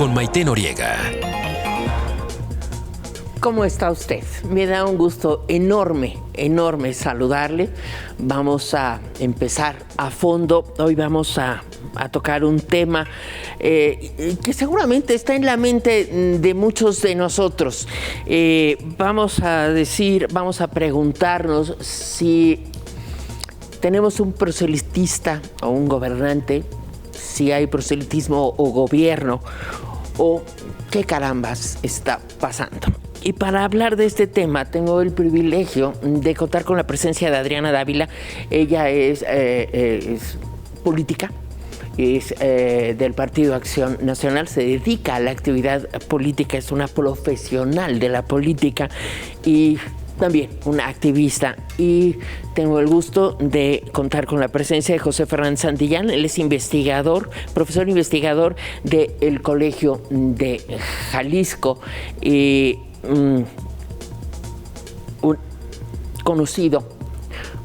con Maite Noriega. ¿Cómo está usted? Me da un gusto enorme saludarle. Vamos a empezar a fondo. Hoy vamos a tocar un tema que seguramente está en la mente de muchos de nosotros. Vamos a preguntarnos si tenemos un proselitista o un gobernante, si hay proselitismo o gobierno, o qué carambas está pasando. Y para hablar de este tema tengo el privilegio de contar con la presencia de Adriana Dávila. Ella es política, es del Partido Acción Nacional, se dedica a la actividad política, es una profesional de la política y también una activista. Y tengo el gusto de contar con la presencia de José Fernández Santillán. Él es investigador, profesor investigador del Colegio de Jalisco. Un conocido,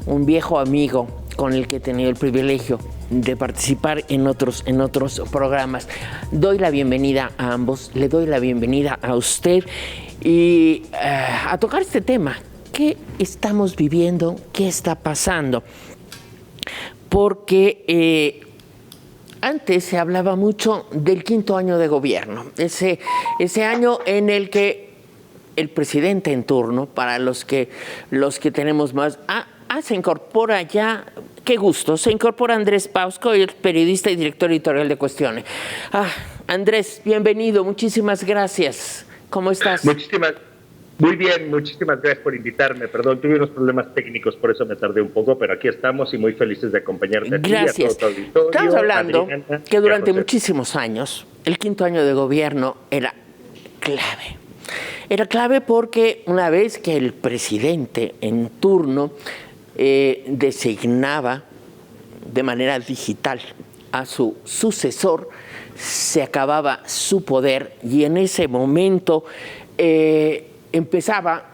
un viejo amigo con el que he tenido el privilegio de participar en otros programas. Doy la bienvenida a ambos, le doy la bienvenida a usted y a tocar este tema. ¿Qué estamos viviendo? ¿Qué está pasando? Porque antes se hablaba mucho del quinto año de gobierno, ese año en el que el presidente en turno, para los que tenemos más, se incorpora ya, qué gusto, se incorpora Andrés Pausco, el periodista y director editorial de Cuestiones. Andrés, bienvenido, muchísimas gracias. ¿Cómo estás? Muy bien, muchísimas gracias por invitarme. Perdón, tuve unos problemas técnicos, por eso me tardé un poco, pero aquí estamos y muy felices de acompañarte. Gracias. A ti, a todo tu auditorio. Estamos hablando Adriana, que durante muchísimos años el quinto año de gobierno era clave. Era clave porque una vez que el presidente en turno designaba de manera digital a su sucesor, se acababa su poder y en ese momento empezaba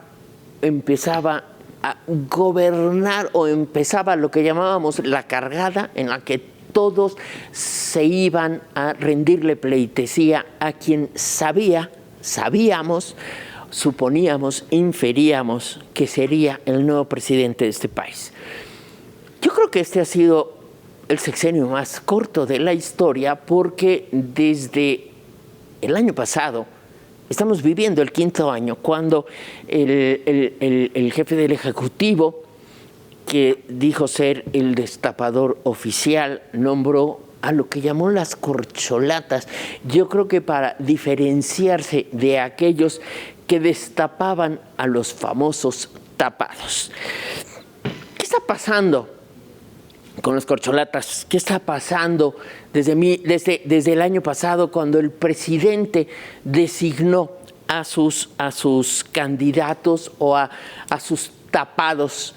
a gobernar, o empezaba lo que llamábamos la cargada, en la que todos se iban a rendirle pleitesía a quien sabíamos, suponíamos, inferíamos que sería el nuevo presidente de este país. Yo creo que este ha sido el sexenio más corto de la historia, porque desde el año pasado estamos viviendo el quinto año, cuando el jefe del Ejecutivo, que dijo ser el destapador oficial, nombró a lo que llamó las corcholatas. Yo creo que para diferenciarse de aquellos que destapaban a los famosos tapados. ¿Qué está pasando con los corcholatas? ¿Qué está pasando desde el año pasado, cuando el presidente designó a sus candidatos o a sus tapados?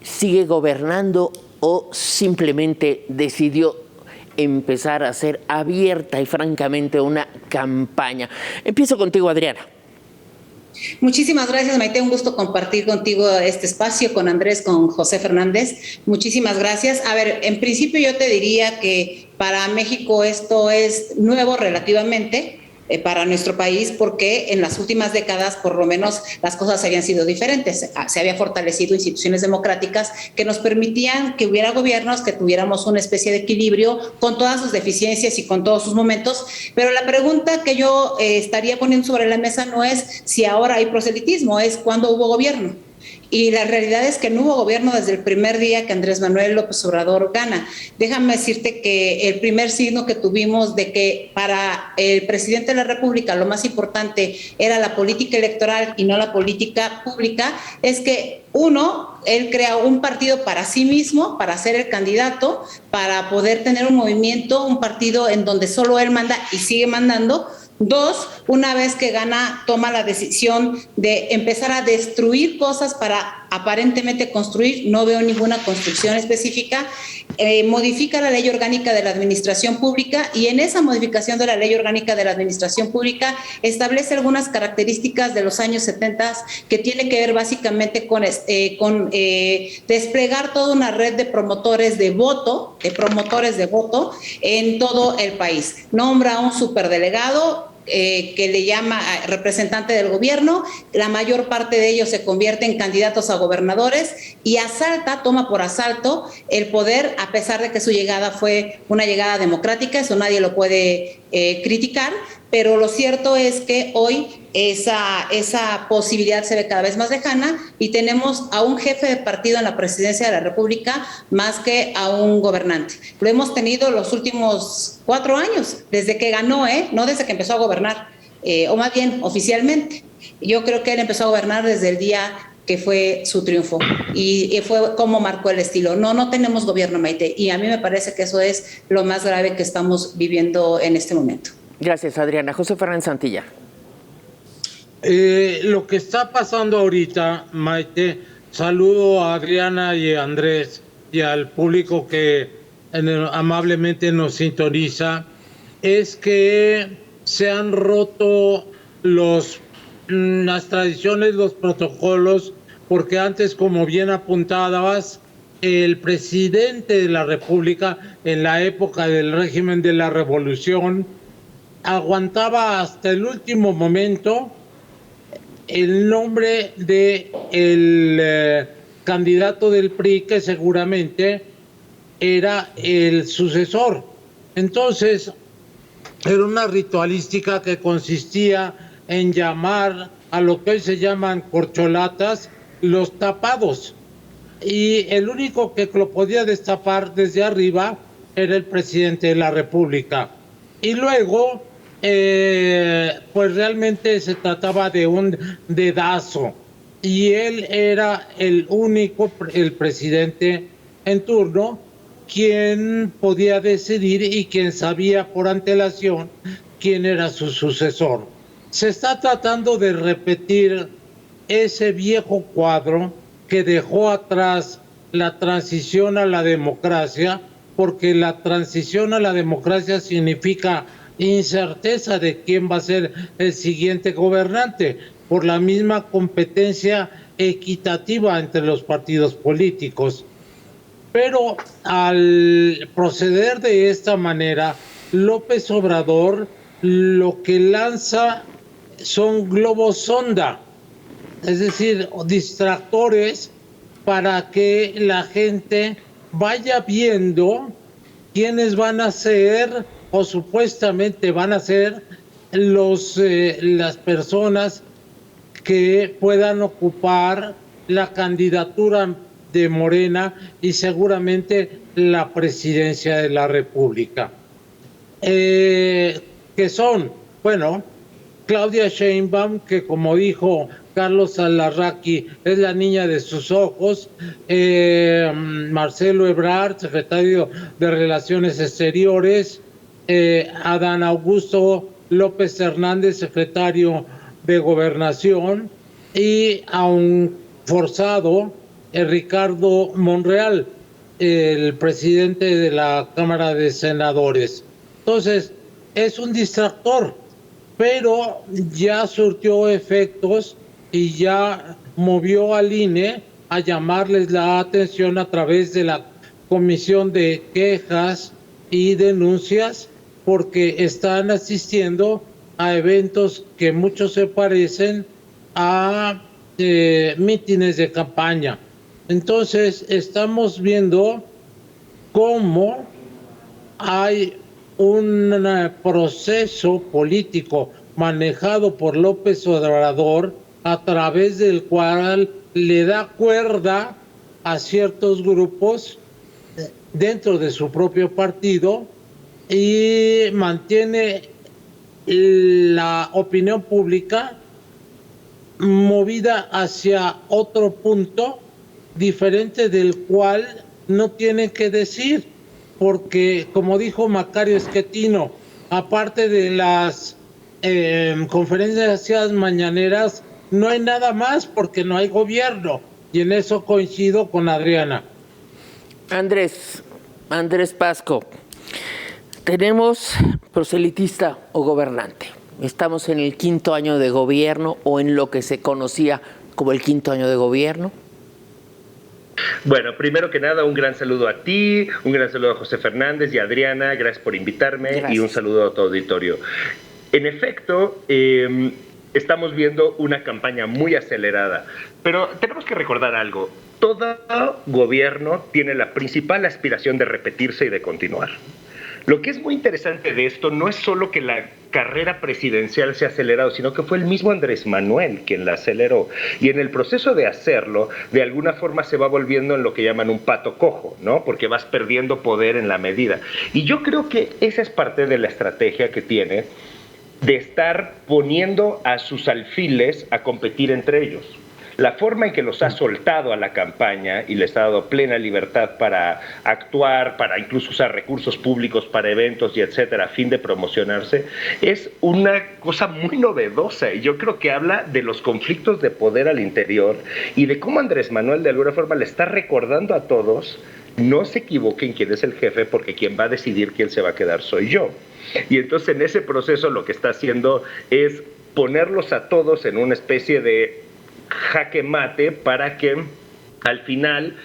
¿Sigue gobernando o simplemente decidió empezar a hacer abierta y francamente una campaña? Empiezo contigo, Adriana. Muchísimas gracias, Maite. Un gusto compartir contigo este espacio, con Andrés, con José Fernández. Muchísimas gracias. A ver, en principio yo te diría que para México esto es nuevo relativamente, para nuestro país, porque en las últimas décadas por lo menos las cosas habían sido diferentes. Se había fortalecido instituciones democráticas que nos permitían que hubiera gobiernos, que tuviéramos una especie de equilibrio con todas sus deficiencias y con todos sus momentos, pero la pregunta que yo estaría poniendo sobre la mesa no es si ahora hay proselitismo, es cuándo hubo gobierno. Y la realidad es que no hubo gobierno desde el primer día que Andrés Manuel López Obrador gana. Déjame decirte que el primer signo que tuvimos de que para el presidente de la República lo más importante era la política electoral y no la política pública es que, uno, él crea un partido para sí mismo, para ser el candidato, para poder tener un movimiento, un partido en donde solo él manda y sigue mandando. Dos, una vez que gana, toma la decisión de empezar a destruir cosas para aparentemente construir. No veo ninguna construcción específica. Modifica la ley orgánica de la administración pública y en esa modificación de la ley orgánica de la administración pública establece algunas características de los años 70 que tiene que ver básicamente con desplegar toda una red de promotores de voto en todo el país. Nombra a un superdelegado que le llama representante del gobierno, la mayor parte de ellos se convierte en candidatos a gobernadores y toma por asalto el poder, a pesar de que su llegada fue una llegada democrática, eso nadie lo puede criticar, pero lo cierto es que hoy esa posibilidad se ve cada vez más lejana y tenemos a un jefe de partido en la presidencia de la República más que a un gobernante. Lo hemos tenido los últimos 4 años, desde que ganó, no desde que empezó a gobernar, o más bien oficialmente. Yo creo que él empezó a gobernar desde el día que fue su triunfo y fue como marcó el estilo. No tenemos gobierno, Maite, y a mí me parece que eso es lo más grave que estamos viviendo en este momento. Gracias, Adriana. José Fernández Santilla. Lo que está pasando ahorita, Maite, saludo a Adriana y a Andrés y al público que amablemente nos sintoniza, es que se han roto las tradiciones, los protocolos, porque antes, como bien apuntabas, el presidente de la República, en la época del régimen de la Revolución, aguantaba hasta el último momento el nombre de el candidato del PRI, que seguramente era el sucesor. Entonces, era una ritualística que consistía en llamar a lo que hoy se llaman corcholatas los tapados. Y el único que lo podía destapar desde arriba era el presidente de la República. Y luego, pues realmente se trataba de un dedazo. Y él era el presidente en turno, quien podía decidir y quien sabía por antelación quién era su sucesor. Se está tratando de repetir ese viejo cuadro que dejó atrás la transición a la democracia, porque la transición a la democracia significa incerteza de quién va a ser el siguiente gobernante, por la misma competencia equitativa entre los partidos políticos. Pero al proceder de esta manera, López Obrador lo que lanza son globos sonda, es decir, distractores para que la gente vaya viendo quiénes van a ser o supuestamente van a ser las personas que puedan ocupar la candidatura de Morena y seguramente la presidencia de la República. Que son, bueno, Claudia Sheinbaum, que como dijo Carlos Alarraqui, es la niña de sus ojos, Marcelo Ebrard, secretario de Relaciones Exteriores, Adán Augusto López Hernández, secretario de Gobernación, y a un forzado, Ricardo Monreal, el presidente de la Cámara de Senadores. Entonces, es un distractor, pero ya surtió efectos y ya movió al INE a llamarles la atención a través de la Comisión de Quejas y Denuncias, porque están asistiendo a eventos que muchos se parecen a mítines de campaña. Entonces, estamos viendo cómo hay un proceso político manejado por López Obrador, a través del cual le da cuerda a ciertos grupos dentro de su propio partido y mantiene la opinión pública movida hacia otro punto diferente del cual no tiene que decir, porque como dijo Macario Schettino, aparte de las conferencias mañaneras no hay nada más porque no hay gobierno. Y en eso coincido con Adriana. Andrés Pasco, tenemos proselitista o gobernante. Estamos en el 5º año de gobierno o en lo que se conocía como el 5º año de gobierno. Bueno, primero que nada, un gran saludo a ti, un gran saludo a José Fernández y a Adriana, gracias por invitarme. Gracias. Y un saludo a tu auditorio. En efecto, estamos viendo una campaña muy acelerada, pero tenemos que recordar algo. Todo gobierno tiene la principal aspiración de repetirse y de continuar. Lo que es muy interesante de esto no es solo que la carrera presidencial se ha acelerado, sino que fue el mismo Andrés Manuel quien la aceleró. Y en el proceso de hacerlo, de alguna forma se va volviendo en lo que llaman un pato cojo, ¿no? Porque vas perdiendo poder en la medida. Y yo creo que esa es parte de la estrategia que tiene de estar poniendo a sus alfiles a competir entre ellos. La forma en que los ha soltado a la campaña y les ha dado plena libertad para actuar, para incluso usar recursos públicos para eventos y etcétera, a fin de promocionarse, es una cosa muy novedosa. Y yo creo que habla de los conflictos de poder al interior y de cómo Andrés Manuel de alguna forma le está recordando a todos: no se equivoquen quién es el jefe, porque quien va a decidir quién se va a quedar soy yo. Y entonces en ese proceso lo que está haciendo es ponerlos a todos en una especie de jaque mate para que al final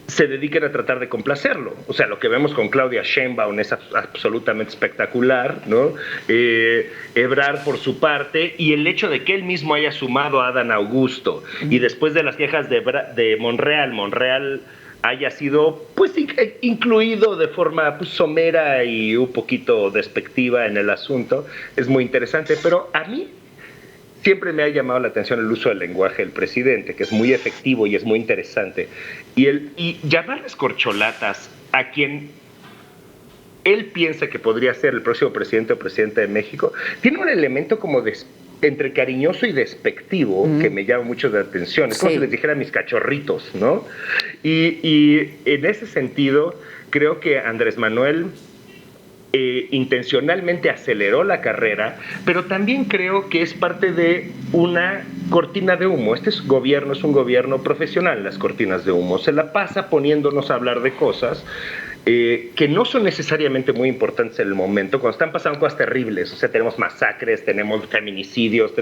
se dediquen a tratar de complacerlo. O sea, lo que vemos con Claudia Sheinbaum es absolutamente espectacular, ¿no? Ebrard por su parte, y el hecho de que él mismo haya sumado a Adán Augusto, y después de las quejas de Monreal haya sido pues incluido de forma pues, somera y un poquito despectiva en el asunto, es muy interesante. Pero a mí siempre me ha llamado la atención el uso del lenguaje del presidente, que es muy efectivo y es muy interesante. Y llamarles corcholatas a quien él piensa que podría ser el próximo presidente o presidenta de México, tiene un elemento como entre cariñoso y despectivo que me llama mucho la atención. Es como si les dijera mis cachorritos, ¿no? Y en ese sentido, creo que Andrés Manuel intencionalmente aceleró la carrera, pero también creo que es parte de una cortina de humo. Este gobierno es un gobierno profesional, las cortinas de humo. Se la pasa poniéndonos a hablar de cosas que no son necesariamente muy importantes en el momento, cuando están pasando cosas terribles. O sea, tenemos masacres, tenemos feminicidios,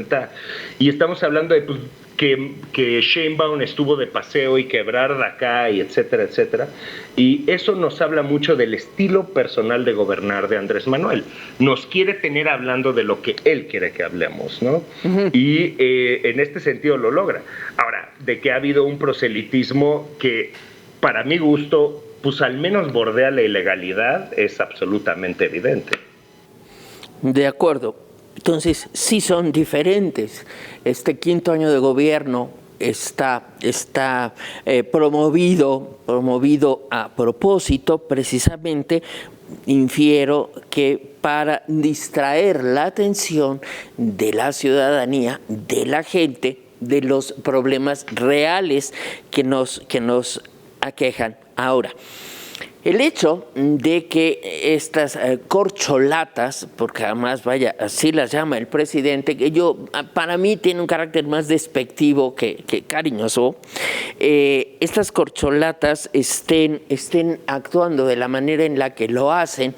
y estamos hablando de pues, que Sheinbaum estuvo de paseo y que Ebrard acá, y etcétera, etcétera. Y eso nos habla mucho del estilo personal de gobernar de Andrés Manuel. Nos quiere tener hablando de lo que él quiere que hablemos, ¿no? Y en este sentido lo logra. Ahora, de que ha habido un proselitismo que, para mi gusto, pues al menos bordea la ilegalidad, es absolutamente evidente. De acuerdo. Entonces, sí son diferentes. Este 5º año de gobierno está promovido a propósito, precisamente, infiero que para distraer la atención de la ciudadanía, de la gente, de los problemas reales que nos aquejan. Ahora, el hecho de que estas corcholatas, porque además, vaya, así las llama el presidente, que para mí tiene un carácter más despectivo que cariñoso, estas corcholatas estén actuando de la manera en la que lo hacen,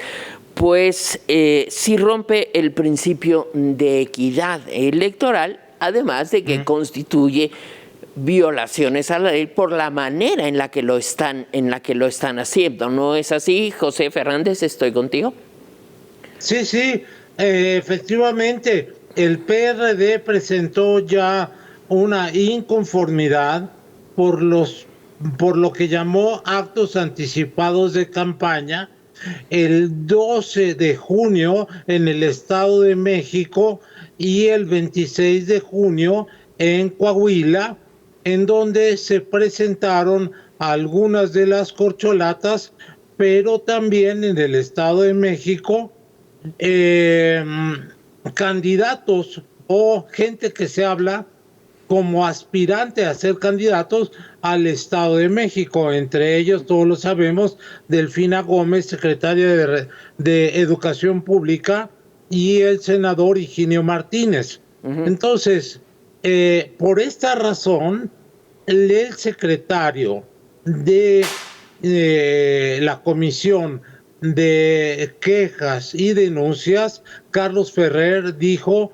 pues sí rompe el principio de equidad electoral, además de que constituye violaciones a la ley por la manera en la que lo están haciendo. ¿No es así, José Fernández? ¿Estoy contigo? Sí, efectivamente, el PRD presentó ya una inconformidad por lo que llamó actos anticipados de campaña el 12 de junio en el Estado de México y el 26 de junio en Coahuila, en donde se presentaron algunas de las corcholatas, pero también en el Estado de México candidatos o gente que se habla como aspirante a ser candidatos al Estado de México. Entre ellos, todos lo sabemos, Delfina Gómez, secretaria de Educación Pública, y el senador Higinio Martínez. Entonces, por esta razón, el secretario de la Comisión de Quejas y Denuncias, Carlos Ferrer, dijo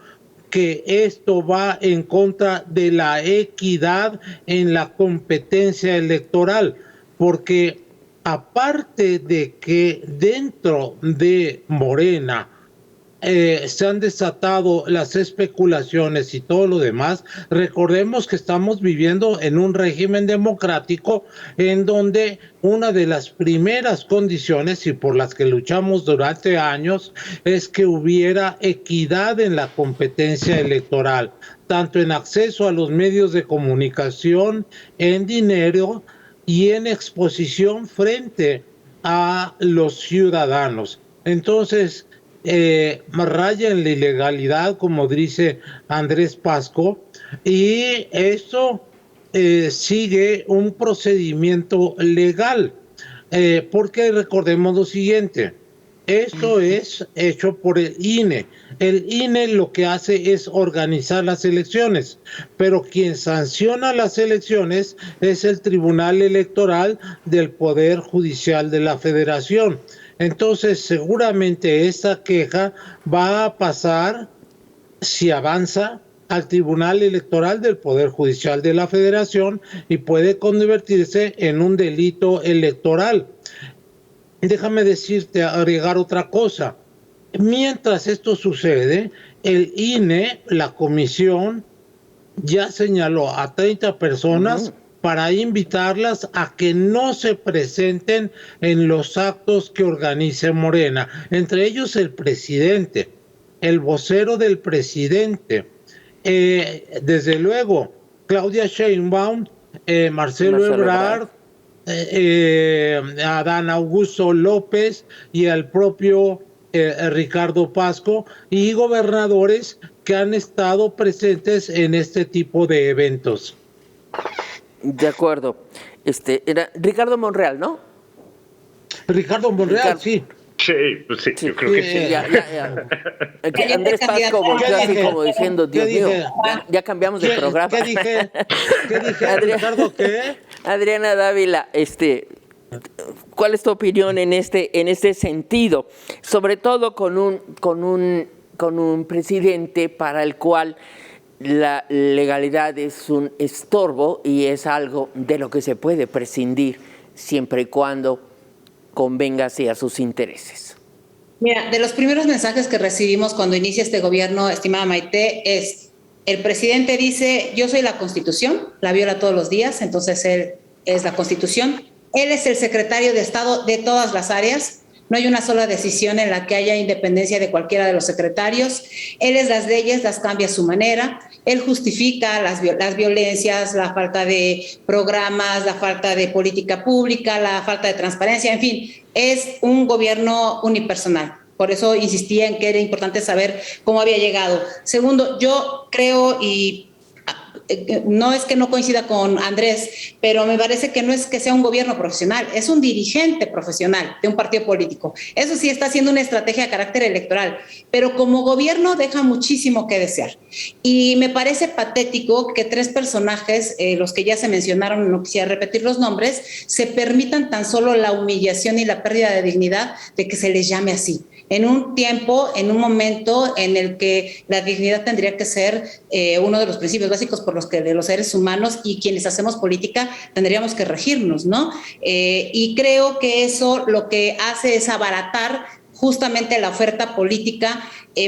que esto va en contra de la equidad en la competencia electoral, porque aparte de que dentro de Morena se han desatado las especulaciones y todo lo demás, recordemos que estamos viviendo en un régimen democrático en donde una de las primeras condiciones y por las que luchamos durante años es que hubiera equidad en la competencia electoral, tanto en acceso a los medios de comunicación, en dinero y en exposición frente a los ciudadanos. Entonces, raya en la ilegalidad, como dice Andrés Pasco, y esto sigue un procedimiento legal, porque recordemos lo siguiente, esto es hecho por el INE. El INE lo que hace es organizar las elecciones, pero quien sanciona las elecciones es el Tribunal Electoral del Poder Judicial de la Federación. Entonces, seguramente esta queja va a pasar, si avanza, al Tribunal Electoral del Poder Judicial de la Federación y puede convertirse en un delito electoral. Déjame decirte, agregar otra cosa. Mientras esto sucede, el INE, la comisión, ya señaló a 30 personas para invitarlas a que no se presenten en los actos que organice Morena, entre ellos el presidente, el vocero del presidente, desde luego Claudia Sheinbaum, Marcelo Ebrard, Adán Augusto López y al propio Ricardo Pasco, y gobernadores que han estado presentes en este tipo de eventos. De acuerdo. Era Ricardo Monreal, ¿no? Ricardo Monreal, sí. Sí, pues sí, yo creo que sí. Ya. Andrés Pasco volvió así como diciendo, Dios mío, ya cambiamos de programa. ¿Qué dije? Ricardo, ¿qué? Adriana Dávila, ¿cuál es tu opinión en este sentido? Sobre todo con un presidente para el cual la legalidad es un estorbo y es algo de lo que se puede prescindir siempre y cuando convenga hacia sus intereses. Mira, de los primeros mensajes que recibimos cuando inicia este gobierno, estimada Maite, es el presidente dice, yo soy la Constitución, la viola todos los días, entonces él es la Constitución, él es el secretario de Estado de todas las áreas, no hay una sola decisión en la que haya independencia de cualquiera de los secretarios, él es las leyes, las cambia a su manera, él justifica las violencias, la falta de programas, la falta de política pública, la falta de transparencia, en fin, es un gobierno unipersonal. Por eso insistía en que era importante saber cómo había llegado. Segundo, yo creo, y no es que no coincida con Andrés, pero me parece que no es que sea un gobierno profesional, es un dirigente profesional de un partido político. Eso sí está haciendo una estrategia de carácter electoral, pero como gobierno deja muchísimo que desear. Y me parece patético que 3 personajes, los que ya se mencionaron, no quisiera repetir los nombres, se permitan tan solo la humillación y la pérdida de dignidad de que se les llame así. En un tiempo, en un momento en el que la dignidad tendría que ser uno de los principios básicos por los que de los seres humanos y quienes hacemos política tendríamos que regirnos, ¿no? Y creo que eso lo que hace es abaratar justamente la oferta política,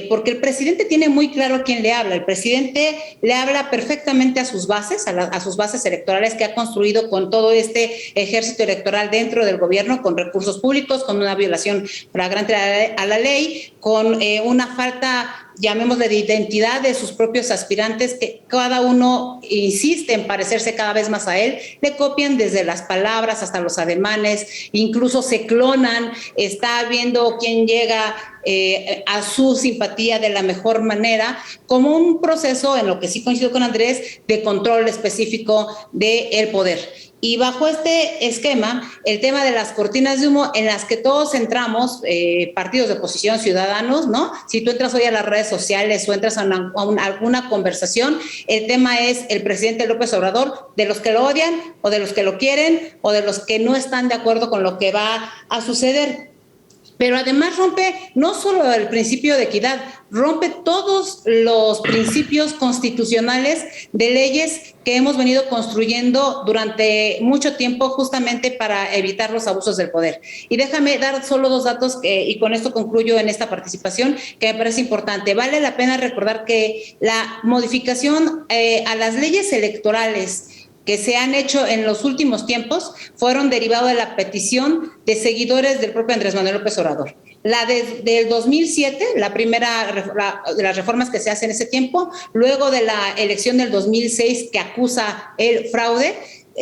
porque el presidente tiene muy claro a quién le habla. El presidente le habla perfectamente a sus bases, a sus bases electorales que ha construido con todo este ejército electoral dentro del gobierno, con recursos públicos, con una violación flagrante a la ley, con una falta, llamémosle, de identidad de sus propios aspirantes, que cada uno insiste en parecerse cada vez más a él, le copian desde las palabras hasta los ademanes, incluso se clonan, está viendo quién llega a su simpatía de la mejor manera, como un proceso, en lo que sí coincido con Andrés, de control específico del poder. Y bajo este esquema, el tema de las cortinas de humo en las que todos entramos, partidos de oposición, ciudadanos, ¿no? Si tú entras hoy a las redes sociales o entras a alguna conversación, el tema es el presidente López Obrador, de los que lo odian o de los que lo quieren o de los que no están de acuerdo con lo que va a suceder. Pero además rompe no solo el principio de equidad, rompe todos los principios constitucionales de leyes que hemos venido construyendo durante mucho tiempo justamente para evitar los abusos del poder. Y déjame dar solo 2 datos y con esto concluyo en esta participación que me parece importante. Vale la pena recordar que la modificación a las leyes electorales que se han hecho en los últimos tiempos fueron derivados de la petición de seguidores del propio Andrés Manuel López Obrador. La del 2007, la primera de las reformas que se hace en ese tiempo, luego de la elección del 2006 que acusa el fraude,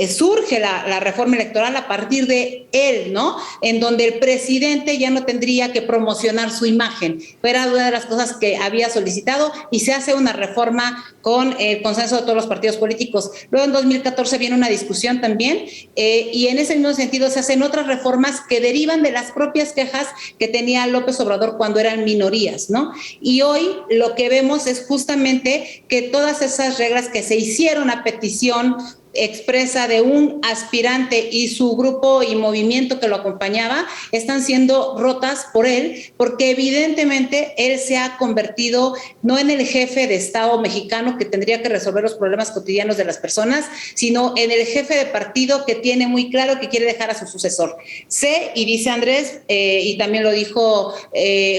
surge la reforma electoral a partir de él, ¿no? En donde el presidente ya no tendría que promocionar su imagen. Era una de las cosas que había solicitado y se hace una reforma con el consenso de todos los partidos políticos. Luego en 2014 viene una discusión también y en ese mismo sentido se hacen otras reformas que derivan de las propias quejas que tenía López Obrador cuando eran minorías, ¿no? Y hoy lo que vemos es justamente que todas esas reglas que se hicieron a petición expresa de un aspirante y su grupo y movimiento que lo acompañaba están siendo rotas por él, porque evidentemente él se ha convertido no en el jefe de Estado mexicano que tendría que resolver los problemas cotidianos de las personas, sino en el jefe de partido que tiene muy claro que quiere dejar a su sucesor. Sé, y dice Andrés, y también lo dijo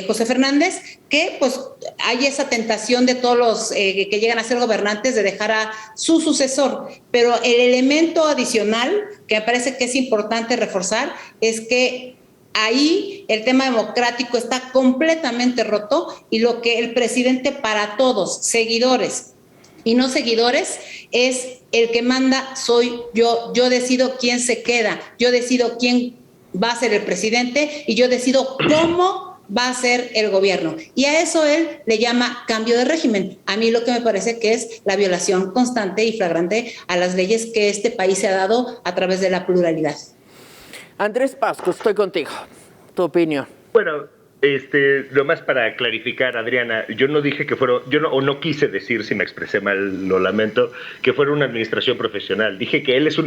José Fernández, que pues hay esa tentación de todos los que llegan a ser gobernantes de dejar a su sucesor, pero el elemento adicional que me parece que es importante reforzar es que ahí el tema democrático está completamente roto y lo que el presidente para todos, seguidores y no seguidores, es el que manda soy yo decido quién se queda, yo decido quién va a ser el presidente y yo decido cómo va a ser el gobierno. Y a eso él le llama cambio de régimen. A mí lo que me parece que es la violación constante y flagrante a las leyes que este país se ha dado a través de la pluralidad. Andrés Pasco, estoy contigo. Tu opinión. Bueno, nomás para clarificar, Adriana, yo no dije que fuera, no quise decir, si me expresé mal, lo lamento, que fuera una administración profesional. Dije que él es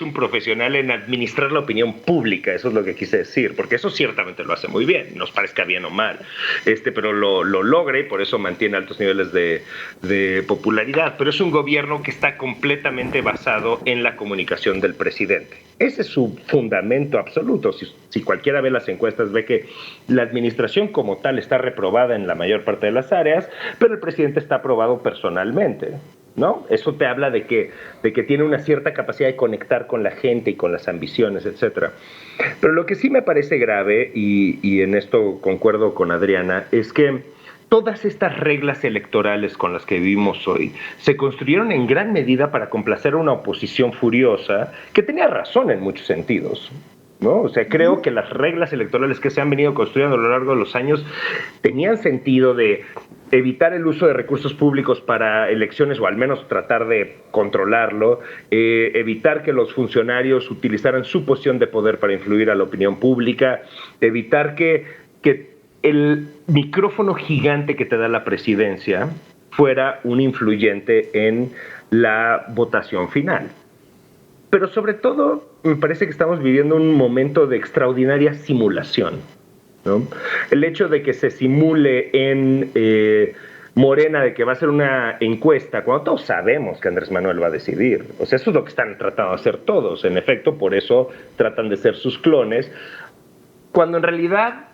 un profesional en administrar la opinión pública, eso es lo que quise decir, porque eso ciertamente lo hace muy bien, nos parezca bien o mal, pero lo logra y por eso mantiene altos niveles de popularidad, pero es un gobierno que está completamente basado en la comunicación del presidente. Ese es su fundamento absoluto. Si cualquiera ve las encuestas, ve que la administración como tal está reprobada en la mayor parte de las áreas, pero el presidente está aprobado personalmente, ¿no? Eso te habla de que tiene una cierta capacidad de conectar con la gente y con las ambiciones, etcétera. Pero lo que sí me parece grave, y en esto concuerdo con Adriana, es que todas estas reglas electorales con las que vivimos hoy se construyeron en gran medida para complacer a una oposición furiosa que tenía razón en muchos sentidos, ¿no? O sea, creo que las reglas electorales que se han venido construyendo a lo largo de los años tenían sentido de evitar el uso de recursos públicos para elecciones o al menos tratar de controlarlo, evitar que los funcionarios utilizaran su posición de poder para influir a la opinión pública, evitar que el micrófono gigante que te da la presidencia fuera un influyente en la votación final. Pero sobre todo, me parece que estamos viviendo un momento de extraordinaria simulación, ¿no? El hecho de que se simule en Morena de que va a ser una encuesta, cuando todos sabemos que Andrés Manuel va a decidir. O sea, eso es lo que están tratando de hacer todos. En efecto, por eso tratan de ser sus clones, cuando en realidad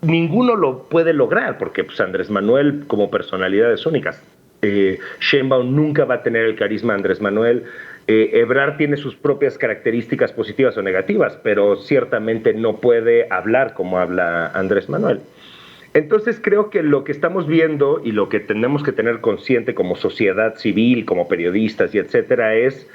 ninguno lo puede lograr, porque pues, Andrés Manuel como personalidad es única. Sheinbaum nunca va a tener el carisma de Andrés Manuel. Ebrard tiene sus propias características positivas o negativas, pero ciertamente no puede hablar como habla Andrés Manuel. Entonces creo que lo que estamos viendo y lo que tenemos que tener consciente como sociedad civil, como periodistas y etcétera, es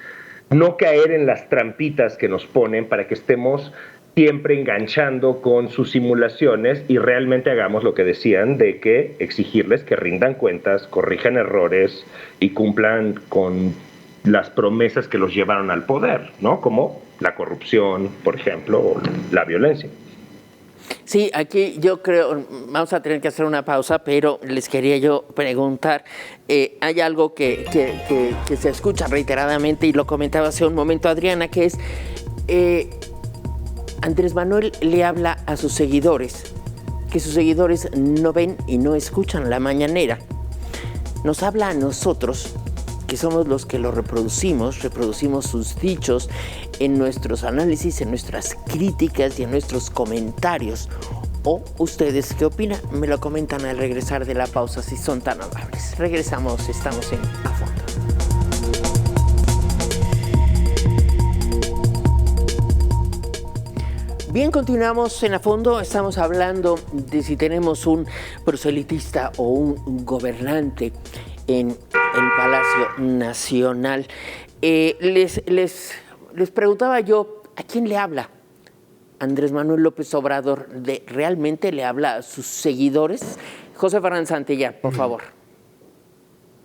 no caer en las trampitas que nos ponen para que estemos siempre enganchando con sus simulaciones y realmente hagamos lo que decían de que exigirles que rindan cuentas, corrijan errores y cumplan con las promesas que los llevaron al poder, ¿no? Como la corrupción, por ejemplo, o la violencia. Sí, aquí yo creo, vamos a tener que hacer una pausa, pero les quería yo preguntar, hay algo que se escucha reiteradamente y lo comentaba hace un momento Adriana, que es, Andrés Manuel le habla a sus seguidores, que sus seguidores no ven y no escuchan la mañanera. Nos habla a nosotros, que somos los que lo reproducimos sus dichos en nuestros análisis, en nuestras críticas y en nuestros comentarios. ¿O ustedes qué opinan? Me lo comentan al regresar de la pausa, si son tan amables. Regresamos, estamos en A Fondo. Bien, continuamos en A Fondo. Estamos hablando de si tenemos un proselitista o un gobernante en el Palacio Nacional. Les preguntaba yo, ¿a quién le habla Andrés Manuel López Obrador? ¿Realmente le habla a sus seguidores? José Fernández Santillán, por favor.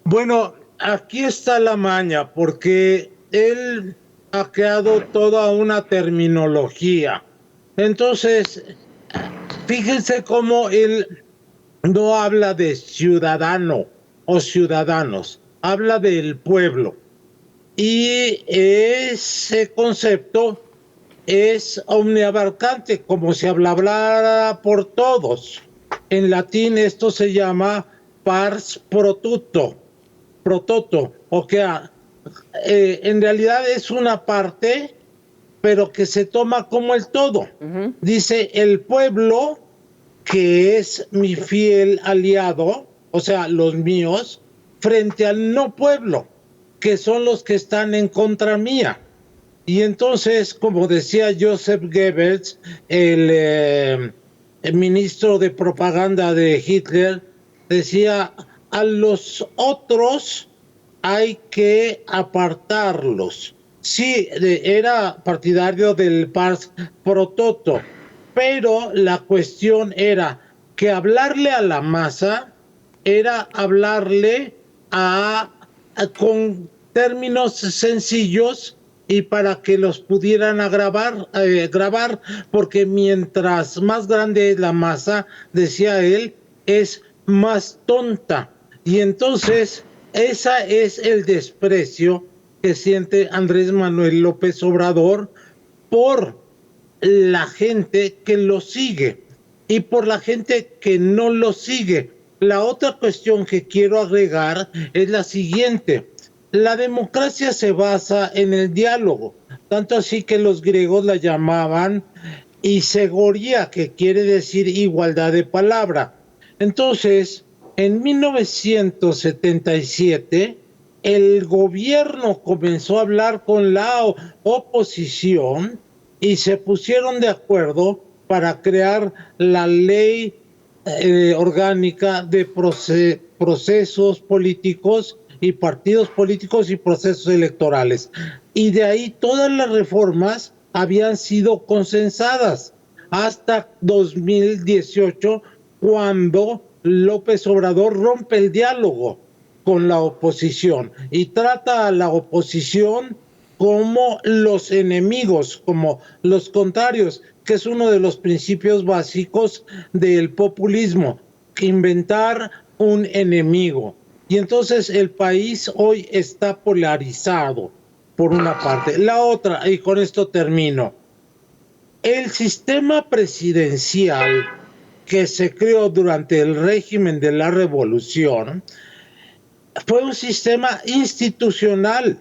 Bueno, aquí está la maña, porque él ha creado toda una terminología. Entonces, fíjense cómo él no habla de ciudadano o ciudadanos, habla del pueblo. Y ese concepto es omniabarcante, como si hablara por todos. En latín esto se llama pars pro toto, o sea, en realidad es una parte, pero que se toma como el todo. Uh-huh. Dice, el pueblo, que es mi fiel aliado, o sea, los míos, frente al no pueblo, que son los que están en contra mía. Y entonces, como decía Joseph Goebbels, el ministro de propaganda de Hitler, decía, a los otros hay que apartarlos. Sí, era partidario del pars pro toto, pero la cuestión era que hablarle a la masa era hablarle con términos sencillos y para que los pudieran grabar, porque mientras más grande es la masa, decía él, es más tonta. Y entonces, ese es el desprecio que siente Andrés Manuel López Obrador por la gente que lo sigue y por la gente que no lo sigue. La otra cuestión que quiero agregar es la siguiente. La democracia se basa en el diálogo, tanto así que los griegos la llamaban isegoría, que quiere decir igualdad de palabra. Entonces, en 1977, el gobierno comenzó a hablar con la oposición y se pusieron de acuerdo para crear la ley orgánica de procesos políticos y partidos políticos y procesos electorales. Y de ahí todas las reformas habían sido consensadas hasta 2018, cuando López Obrador rompe el diálogo con la oposición y trata a la oposición como los enemigos, como los contrarios, que es uno de los principios básicos del populismo, inventar un enemigo. Y entonces el país hoy está polarizado, por una parte. La otra, y con esto termino, el sistema presidencial que se creó durante el régimen de la revolución fue un sistema institucional.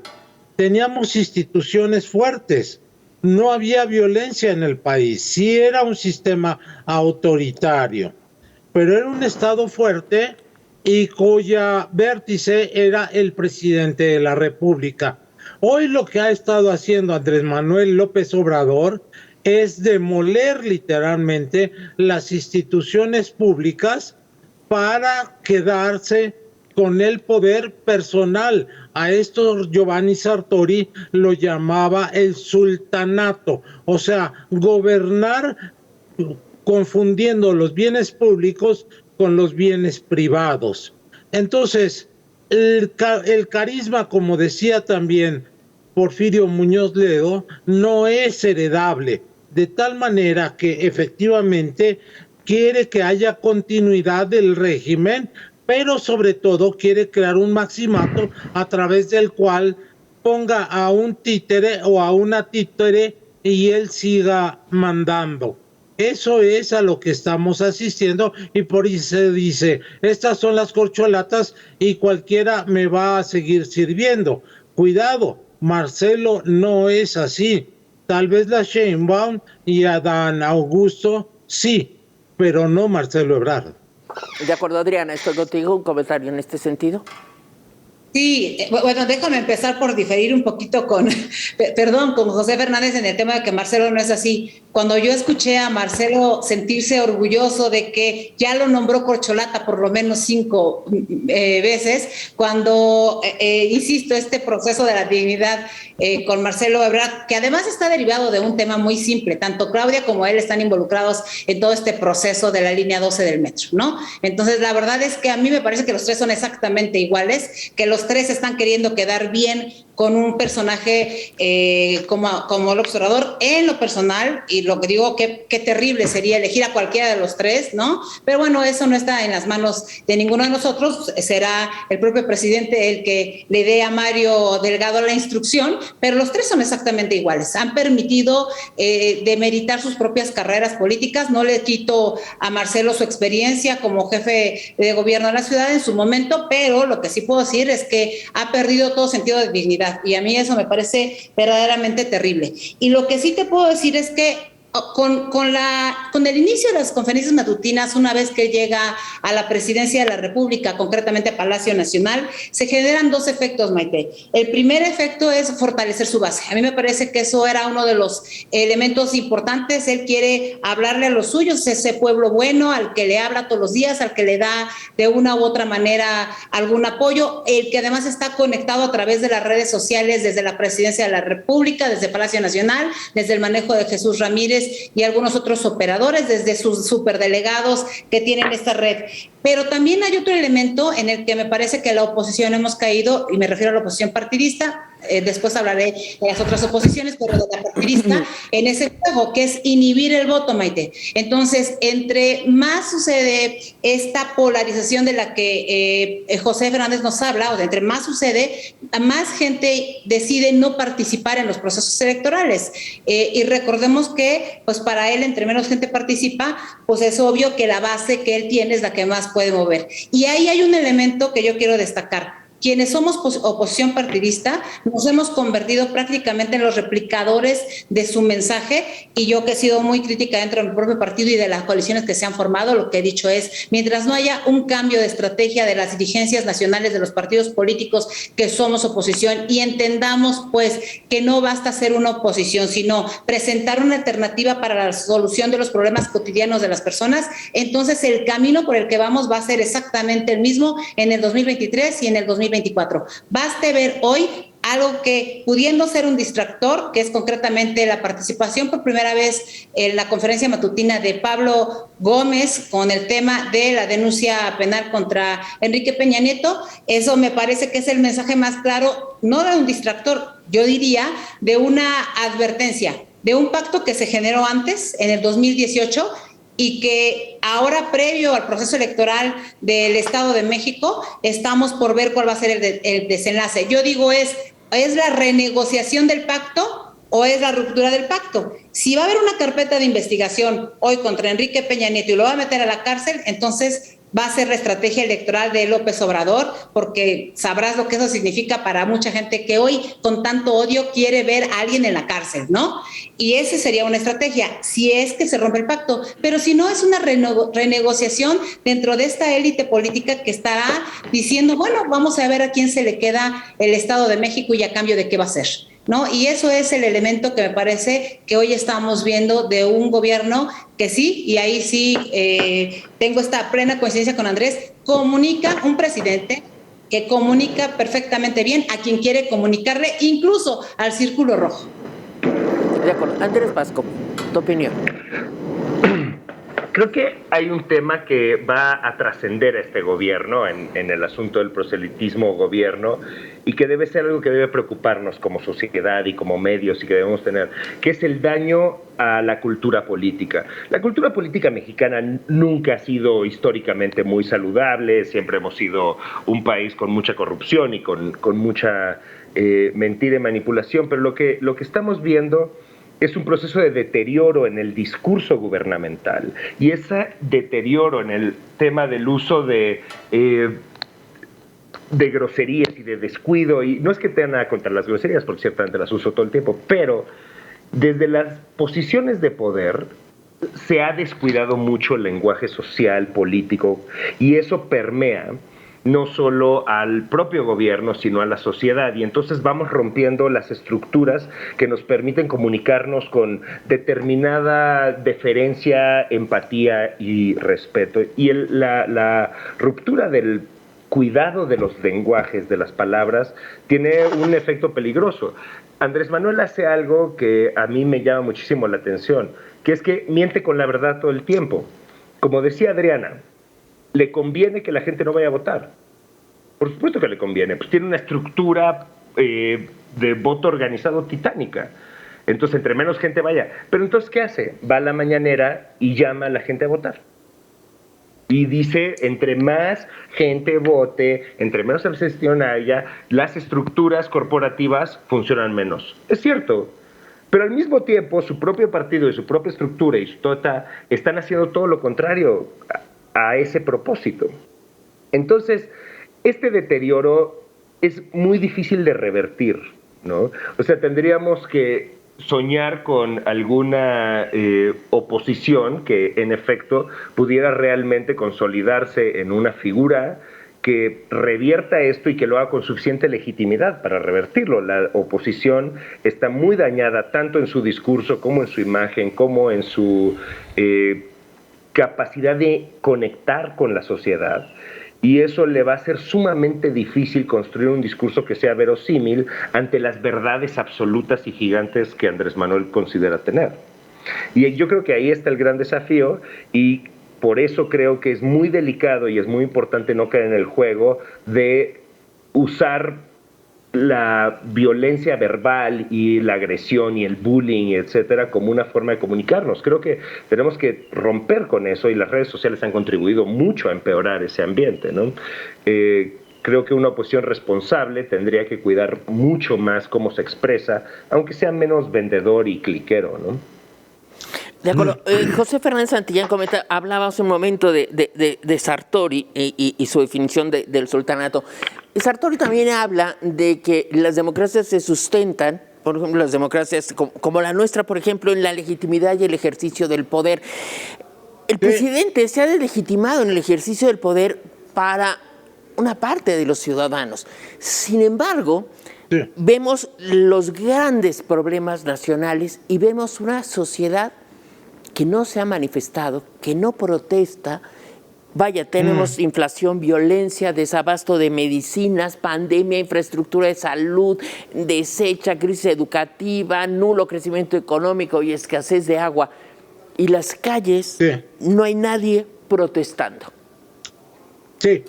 Teníamos instituciones fuertes, no había violencia en el país, sí era un sistema autoritario, pero era un Estado fuerte y cuya vértice era el presidente de la República. Hoy lo que ha estado haciendo Andrés Manuel López Obrador es demoler literalmente las instituciones públicas para quedarse con el poder personal. A esto Giovanni Sartori lo llamaba el sultanato, o sea, gobernar confundiendo los bienes públicos con los bienes privados. Entonces, el carisma, como decía también Porfirio Muñoz Ledo, no es heredable, de tal manera que efectivamente quiere que haya continuidad del régimen, pero sobre todo quiere crear un maximato a través del cual ponga a un títere o a una títere y él siga mandando. Eso es a lo que estamos asistiendo y por eso se dice, estas son las corcholatas y cualquiera me va a seguir sirviendo. Cuidado, Marcelo no es así. Tal vez la Sheinbaum y Adán Augusto sí, pero no Marcelo Ebrard. De acuerdo, Adriana, estoy contigo. ¿Un comentario en este sentido? Sí, bueno, déjame empezar por diferir un poquito con José Fernández en el tema de que Marcelo no es así. Cuando yo escuché a Marcelo sentirse orgulloso de que ya lo nombró corcholata por lo menos 5 veces, cuando, insisto, este proceso de la dignidad con Marcelo Ebrard, que además está derivado de un tema muy simple, tanto Claudia como él están involucrados en todo este proceso de la línea 12 del metro, ¿no? Entonces, la verdad es que a mí me parece que los tres son exactamente iguales, que los tres están queriendo quedar bien con un personaje como el observador. En lo personal, y lo que digo, qué terrible sería elegir a cualquiera de los tres, ¿no? Pero bueno, eso no está en las manos de ninguno de nosotros, será el propio presidente el que le dé a Mario Delgado la instrucción, pero los tres son exactamente iguales, han permitido demeritar sus propias carreras políticas. No le quito a Marcelo su experiencia como jefe de gobierno de la ciudad en su momento, pero lo que sí puedo decir es que ha perdido todo sentido de dignidad. Y a mí eso me parece verdaderamente terrible. Y lo que sí te puedo decir es que con el inicio de las conferencias matutinas, una vez que llega a la presidencia de la República, concretamente a Palacio Nacional, se generan 2 efectos, Maite. El primer efecto es fortalecer su base. A mí me parece que eso era uno de los elementos importantes. Él quiere hablarle a los suyos, ese pueblo bueno, al que le habla todos los días, al que le da de una u otra manera algún apoyo, el que además está conectado a través de las redes sociales desde la presidencia de la República, desde Palacio Nacional, desde el manejo de Jesús Ramírez y algunos otros operadores, desde sus superdelegados que tienen esta red. Pero también hay otro elemento en el que me parece que la oposición hemos caído, y me refiero a la oposición partidista, después hablaré de las otras oposiciones, pero de la partidista, en ese juego, que es inhibir el voto, Maite. Entonces, entre más sucede esta polarización de la que José Fernández nos habla, o sea, entre más sucede, más gente decide no participar en los procesos electorales. Y recordemos que, pues para él, entre menos gente participa, pues es obvio que la base que él tiene es la que más puede mover. Y ahí hay un elemento que yo quiero destacar. Quienes somos oposición partidista nos hemos convertido prácticamente en los replicadores de su mensaje, y yo que he sido muy crítica dentro de mi propio partido y de las coaliciones que se han formado, lo que he dicho es, mientras no haya un cambio de estrategia de las dirigencias nacionales de los partidos políticos que somos oposición, y entendamos pues que no basta ser una oposición, sino presentar una alternativa para la solución de los problemas cotidianos de las personas, entonces el camino por el que vamos va a ser exactamente el mismo en el 2023 y en el 2024. Baste ver hoy algo que, pudiendo ser un distractor, que es concretamente la participación por primera vez en la conferencia matutina de Pablo Gómez con el tema de la denuncia penal contra Enrique Peña Nieto. Eso me parece que es el mensaje más claro, no de un distractor, yo diría de una advertencia, de un pacto que se generó antes, en el 2018, y que ahora, previo al proceso electoral del Estado de México, estamos por ver cuál va a ser el desenlace. Yo digo, ¿es la renegociación del pacto o es la ruptura del pacto? Si va a haber una carpeta de investigación hoy contra Enrique Peña Nieto y lo va a meter a la cárcel, entonces va a ser la estrategia electoral de López Obrador, porque sabrás lo que eso significa para mucha gente que hoy con tanto odio quiere ver a alguien en la cárcel, ¿no? Y esa sería una estrategia, si es que se rompe el pacto. Pero si no, es una renegociación dentro de esta élite política que estará diciendo, bueno, vamos a ver a quién se le queda el Estado de México y a cambio de qué va a ser, ¿no? Y eso es el elemento que me parece que hoy estamos viendo de un gobierno que sí, y ahí sí tengo esta plena coincidencia con Andrés, comunica un presidente que comunica perfectamente bien a quien quiere comunicarle, incluso al Círculo Rojo. De acuerdo. Andrés Vasco, tu opinión. Creo que hay un tema que va a trascender a este gobierno en el asunto del proselitismo gobierno y que debe ser algo que debe preocuparnos como sociedad y como medios y que debemos tener, que es el daño a la cultura política. La cultura política mexicana nunca ha sido históricamente muy saludable, siempre hemos sido un país con mucha corrupción y con mucha mentira y manipulación, pero lo que estamos viendo es un proceso de deterioro en el discurso gubernamental y ese deterioro en el tema del uso de groserías y de descuido, y no es que tenga nada contra las groserías, porque ciertamente las uso todo el tiempo, pero desde las posiciones de poder se ha descuidado mucho el lenguaje social, político, y eso permea no solo al propio gobierno, sino a la sociedad. Y entonces vamos rompiendo las estructuras que nos permiten comunicarnos con determinada deferencia, empatía y respeto. Y la ruptura del cuidado de los lenguajes, de las palabras, tiene un efecto peligroso. Andrés Manuel hace algo que a mí me llama muchísimo la atención, que es que miente con la verdad todo el tiempo. Como decía Adriana, le conviene que la gente no vaya a votar. Por supuesto que le conviene, pues tiene una estructura de voto organizado titánica. Entonces, entre menos gente vaya. Pero entonces, ¿qué hace? Va a la mañanera y llama a la gente a votar. Y dice, entre más gente vote, entre menos abstención haya, las estructuras corporativas funcionan menos. Es cierto. Pero al mismo tiempo, su propio partido y su propia estructura y su tota están haciendo todo lo contrario a ese propósito. Entonces, este deterioro es muy difícil de revertir, ¿no? O sea, tendríamos que soñar con alguna oposición que, en efecto, pudiera realmente consolidarse en una figura que revierta esto y que lo haga con suficiente legitimidad para revertirlo. La oposición está muy dañada tanto en su discurso como en su imagen, como en su capacidad de conectar con la sociedad, y eso le va a ser sumamente difícil construir un discurso que sea verosímil ante las verdades absolutas y gigantes que Andrés Manuel considera tener. Y yo creo que ahí está el gran desafío, y por eso creo que es muy delicado y es muy importante no caer en el juego de usar la violencia verbal y la agresión y el bullying, etcétera, como una forma de comunicarnos. Creo que tenemos que romper con eso, y las redes sociales han contribuido mucho a empeorar ese ambiente, ¿no? Creo que una oposición responsable tendría que cuidar mucho más cómo se expresa, aunque sea menos vendedor y cliquero, ¿no? De acuerdo. José Fernández Santillán hablaba hace un momento de Sartori y su definición del sultanato. Sartori también habla de que las democracias se sustentan, por ejemplo, las democracias como la nuestra, por ejemplo, en la legitimidad y el ejercicio del poder. El presidente se ha deslegitimado en el ejercicio del poder para una parte de los ciudadanos. Sin embargo, vemos los grandes problemas nacionales y vemos una sociedad que no se ha manifestado, que no protesta. Vaya, tenemos inflación, violencia, desabasto de medicinas, pandemia, infraestructura de salud deshecha, crisis educativa, nulo crecimiento económico y escasez de agua. Y las calles, no hay nadie protestando. Sí,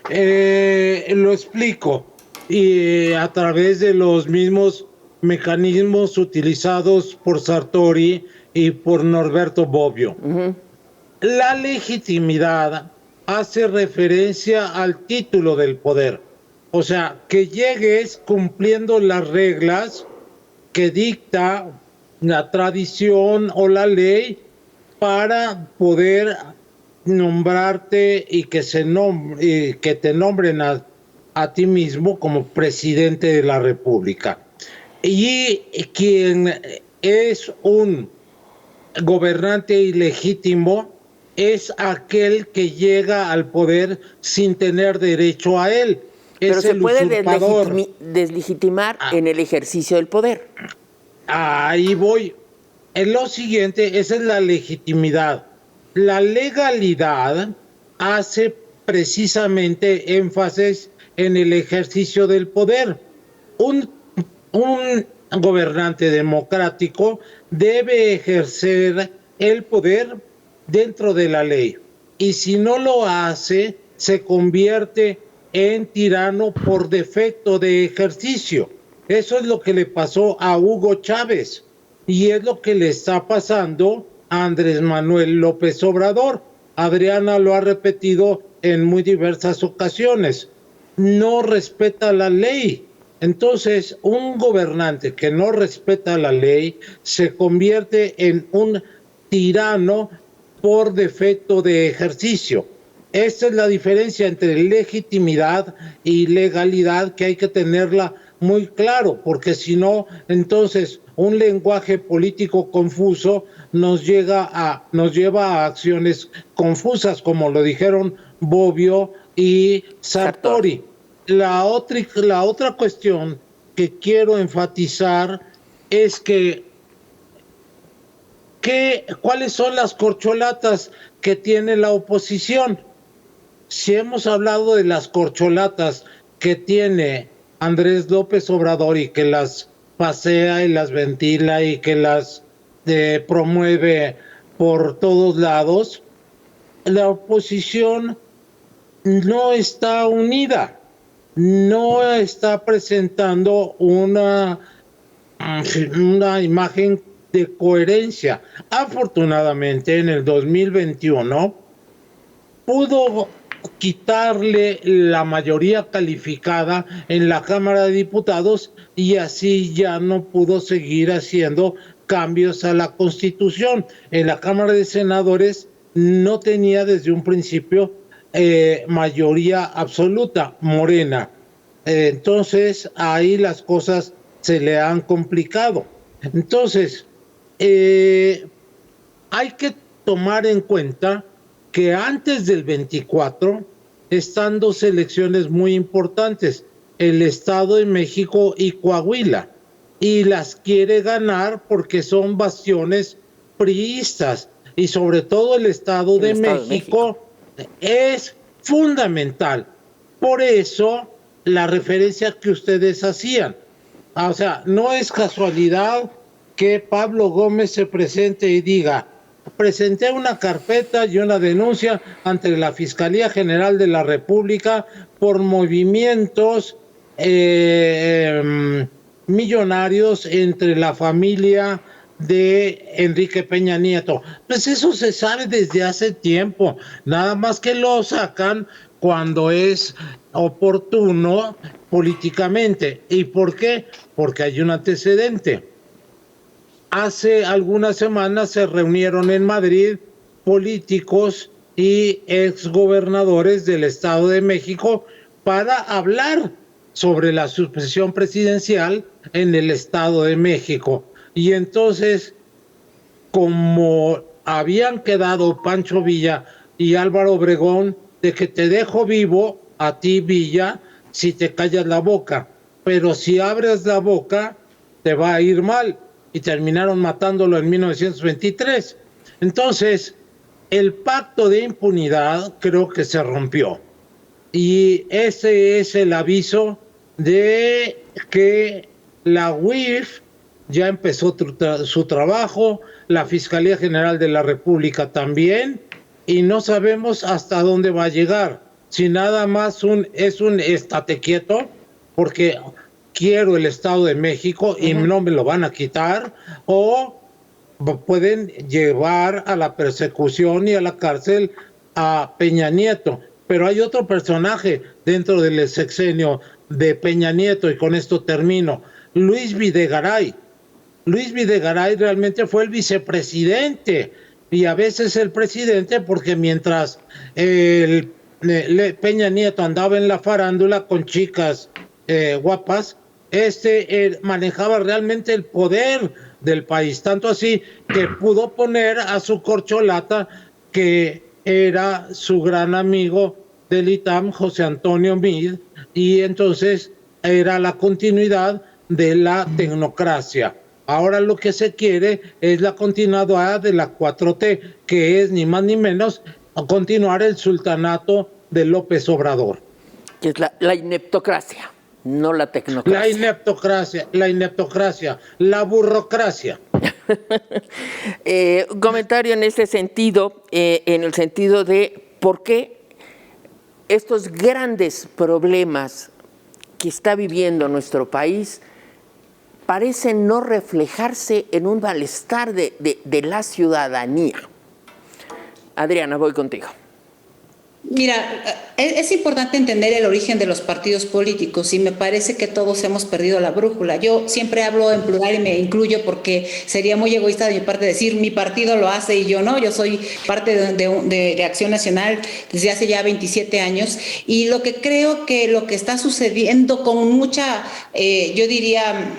lo explico. Y a través de los mismos mecanismos utilizados por Sartori y por Norberto Bobbio. La legitimidad hace referencia al título del poder. O sea, que llegues cumpliendo las reglas que dicta la tradición o la ley para poder nombrarte y que te nombren a ti mismo como presidente de la República. Y quien es un gobernante ilegítimo es aquel que llega al poder sin tener derecho a él. Pero se puede deslegitimar en el ejercicio del poder. Ahí voy. En lo siguiente, esa es la legitimidad. La legalidad hace precisamente énfasis en el ejercicio del poder. Un gobernante democrático debe ejercer el poder dentro de la ley. Y si no lo hace, se convierte en tirano por defecto de ejercicio. Eso es lo que le pasó a Hugo Chávez y es lo que le está pasando a Andrés Manuel López Obrador. Adriana lo ha repetido en muy diversas ocasiones. No respeta la ley. Entonces, un gobernante que no respeta la ley se convierte en un tirano por defecto de ejercicio. Esta es la diferencia entre legitimidad y legalidad, que hay que tenerla muy claro, porque si no, entonces un lenguaje político confuso nos lleva a acciones confusas, como lo dijeron Bobbio y Sartori. La otra cuestión que quiero enfatizar es ¿cuáles son las corcholatas que tiene la oposición? Si hemos hablado de las corcholatas que tiene Andrés López Obrador y que las pasea y las ventila y que las promueve por todos lados, la oposición no está unida, no está presentando una imagen de coherencia. Afortunadamente, en el 2021 pudo quitarle la mayoría calificada en la Cámara de Diputados y así ya no pudo seguir haciendo cambios a la Constitución. En la Cámara de Senadores no tenía desde un principio mayoría absoluta, Morena. Entonces ahí las cosas se le han complicado. Entonces hay que tomar en cuenta que antes del 24 están dos elecciones muy importantes, el Estado de México y Coahuila, y las quiere ganar porque son bastiones priistas, y sobre todo el Estado de México es fundamental. Por eso la referencia que ustedes hacían, o sea, no es casualidad que Pablo Gómez se presente y diga: presenté una carpeta y una denuncia ante la Fiscalía General de la República por movimientos millonarios entre la familia de Enrique Peña Nieto. Pues eso se sabe desde hace tiempo, nada más que lo sacan cuando es oportuno políticamente. ¿Y por qué? Porque hay un antecedente. Hace algunas semanas se reunieron en Madrid políticos y exgobernadores del Estado de México para hablar sobre la sucesión presidencial en el Estado de México. Y entonces, como habían quedado Pancho Villa y Álvaro Obregón de que te dejo vivo a ti, Villa, si te callas la boca, pero si abres la boca te va a ir mal, y terminaron matándolo en 1923. Entonces, el pacto de impunidad creo que se rompió, y ese es el aviso de que la UIF ya empezó su trabajo, la Fiscalía General de la República también, y no sabemos hasta dónde va a llegar. Si nada más es un estate quieto, porque quiero el Estado de México y no me lo van a quitar, o pueden llevar a la persecución y a la cárcel a Peña Nieto. Pero hay otro personaje dentro del sexenio de Peña Nieto, y con esto termino: Luis Videgaray. Luis Videgaray realmente fue el vicepresidente y a veces el presidente, porque mientras Peña Nieto andaba en la farándula con chicas guapas, manejaba realmente el poder del país, tanto así que pudo poner a su corcholata, que era su gran amigo del ITAM, José Antonio Meade, y entonces era la continuidad de la tecnocracia. Ahora lo que se quiere es la continuidad de la 4T, que es ni más ni menos continuar el sultanato de López Obrador. Que es la ineptocracia, no la tecnocracia. La ineptocracia, la burrocracia. Un comentario en ese sentido, en el sentido de por qué estos grandes problemas que está viviendo nuestro país parecen no reflejarse en un malestar de la ciudadanía. Adriana, voy contigo. Mira, es importante entender el origen de los partidos políticos y me parece que todos hemos perdido la brújula. Yo siempre hablo en plural y me incluyo porque sería muy egoísta de mi parte decir mi partido lo hace y yo no. Yo soy parte de Acción Nacional desde hace ya 27 años y lo que creo que lo que está sucediendo con mucha, yo diría,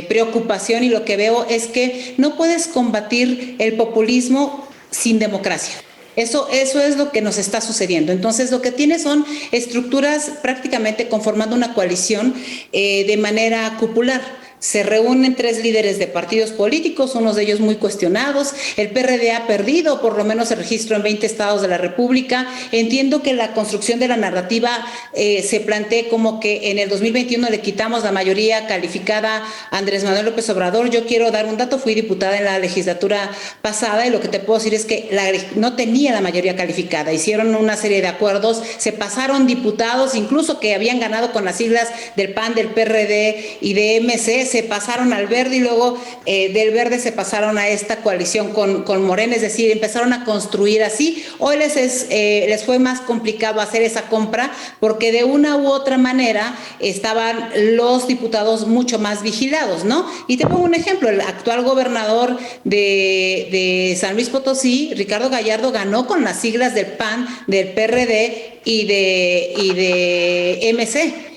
preocupación y lo que veo es que no puedes combatir el populismo sin democracia. Eso es lo que nos está sucediendo. Entonces, lo que tiene son estructuras prácticamente conformando una coalición de manera cupular. Se reúnen 3 líderes de partidos políticos, unos de ellos muy cuestionados. El PRD ha perdido por lo menos el registro en 20 estados de la República. Entiendo que la construcción de la narrativa se plantee como que en el 2021 le quitamos la mayoría calificada a Andrés Manuel López Obrador. Yo quiero dar un dato, fui diputada en la legislatura pasada y lo que te puedo decir es que no tenía la mayoría calificada. Hicieron una serie de acuerdos, se pasaron diputados, incluso que habían ganado con las siglas del PAN, del PRD y de MC, se pasaron al Verde y luego del Verde se pasaron a esta coalición con Morena, es decir, empezaron a construir así. Hoy les fue más complicado hacer esa compra porque de una u otra manera estaban los diputados mucho más vigilados, ¿no? Y te pongo un ejemplo, el actual gobernador de San Luis Potosí, Ricardo Gallardo, ganó con las siglas del PAN, del PRD y de MC.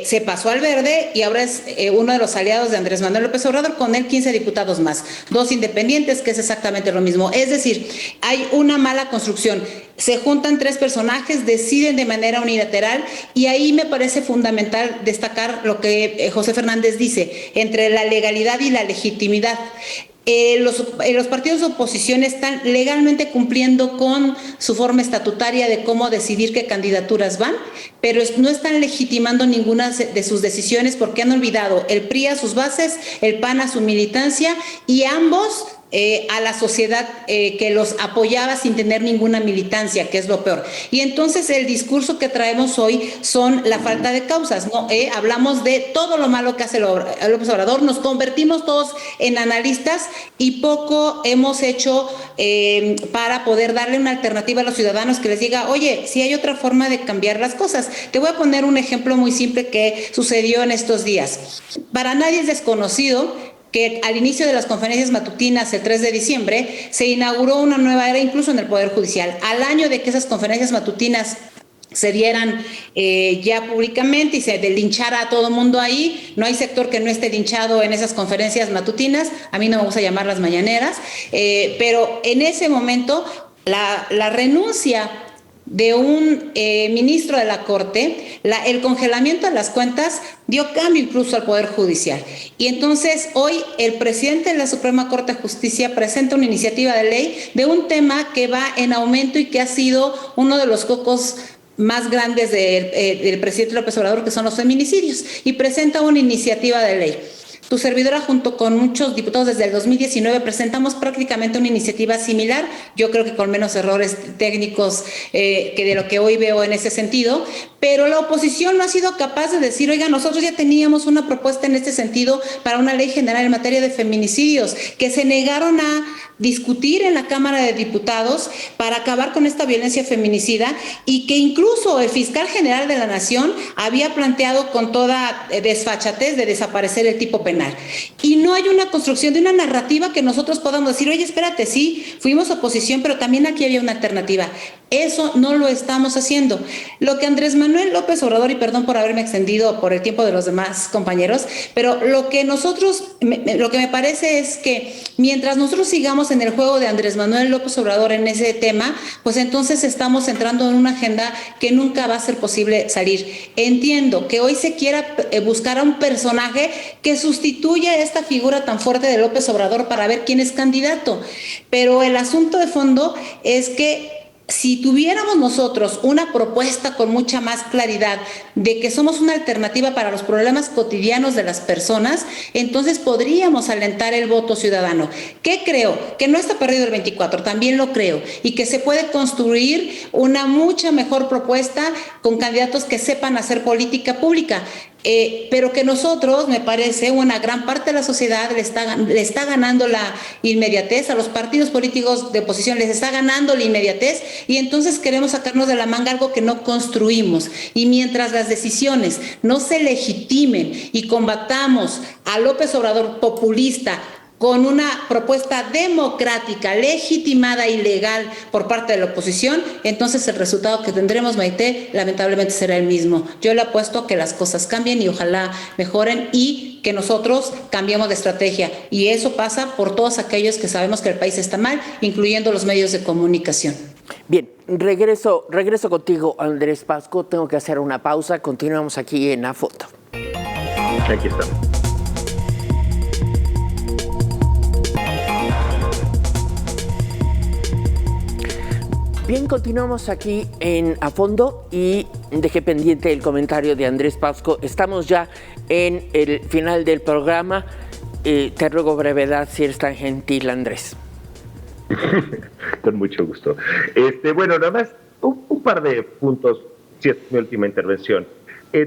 Se pasó al Verde y ahora es uno de los aliados de Andrés Manuel López Obrador, con él 15 diputados más, 2 independientes, que es exactamente lo mismo. Es decir, hay una mala construcción. Se juntan 3 personajes, deciden de manera unilateral y ahí me parece fundamental destacar lo que José Fernández dice, entre la legalidad y la legitimidad. Los partidos de oposición están legalmente cumpliendo con su forma estatutaria de cómo decidir qué candidaturas van, pero no están legitimando ninguna de sus decisiones porque han olvidado el PRI a sus bases, el PAN a su militancia y ambos a la sociedad que los apoyaba sin tener ninguna militancia, que es lo peor. Y entonces el discurso que traemos hoy son la falta de causas, ¿no? Hablamos de todo lo malo que hace López Obrador, nos convertimos todos en analistas y poco hemos hecho para poder darle una alternativa a los ciudadanos que les diga, oye, si hay otra forma de cambiar las cosas. Te voy a poner un ejemplo muy simple que sucedió en estos días. Para nadie es desconocido que al inicio de las conferencias matutinas, el 3 de diciembre, se inauguró una nueva era incluso en el Poder Judicial. Al año de que esas conferencias matutinas se dieran ya públicamente y se linchara a todo mundo ahí, no hay sector que no esté linchado en esas conferencias matutinas, a mí no me gusta llamarlas mañaneras, pero en ese momento la renuncia de un ministro de la Corte, el congelamiento de las cuentas dio cambio incluso al Poder Judicial. Y entonces hoy el presidente de la Suprema Corte de Justicia presenta una iniciativa de ley de un tema que va en aumento y que ha sido uno de los focos más grandes del presidente López Obrador, que son los feminicidios, y presenta una iniciativa de ley. Tu servidora junto con muchos diputados desde el 2019 presentamos prácticamente una iniciativa similar, yo creo que con menos errores técnicos que de lo que hoy veo en ese sentido, pero la oposición no ha sido capaz de decir, oiga, nosotros ya teníamos una propuesta en este sentido para una ley general en materia de feminicidios, que se negaron a discutir en la Cámara de Diputados para acabar con esta violencia feminicida y que incluso el fiscal general de la Nación había planteado con toda desfachatez de desaparecer el tipo penal. Y no hay una construcción de una narrativa que nosotros podamos decir, oye, espérate, sí, fuimos oposición, pero también aquí había una alternativa. Eso no lo estamos haciendo. Lo que Andrés Manuel López Obrador, y perdón por haberme extendido por el tiempo de los demás compañeros, pero lo que me parece es que mientras nosotros sigamos en el juego de Andrés Manuel López Obrador en ese tema, pues entonces estamos entrando en una agenda que nunca va a ser posible salir. Entiendo que hoy se quiera buscar a un personaje que sustituya esta figura tan fuerte de López Obrador para ver quién es candidato, pero el asunto de fondo es que si tuviéramos nosotros una propuesta con mucha más claridad de que somos una alternativa para los problemas cotidianos de las personas, entonces podríamos alentar el voto ciudadano. ¿Qué creo? Que no está perdido el 24, también lo creo, y que se puede construir una mucha mejor propuesta con candidatos que sepan hacer política pública. Pero que nosotros, me parece, una gran parte de la sociedad le está ganando la inmediatez, a los partidos políticos de oposición les está ganando la inmediatez, y entonces queremos sacarnos de la manga algo que no construimos. Y mientras las decisiones no se legitimen y combatamos a López Obrador populista con una propuesta democrática, legitimada y legal por parte de la oposición, entonces el resultado que tendremos, Maite, lamentablemente será el mismo. Yo le apuesto a que las cosas cambien y ojalá mejoren y que nosotros cambiemos de estrategia. Y eso pasa por todos aquellos que sabemos que el país está mal, incluyendo los medios de comunicación. Bien, regreso contigo, Andrés Pasco. Tengo que hacer una pausa. Continuamos aquí en A Foto. Aquí estamos. Bien, continuamos aquí en A Fondo y dejé pendiente el comentario de Andrés Pasco. Estamos ya en el final del programa. Te ruego brevedad, si eres tan gentil, Andrés. Con mucho gusto. Bueno, nada más un par de puntos, si es mi última intervención.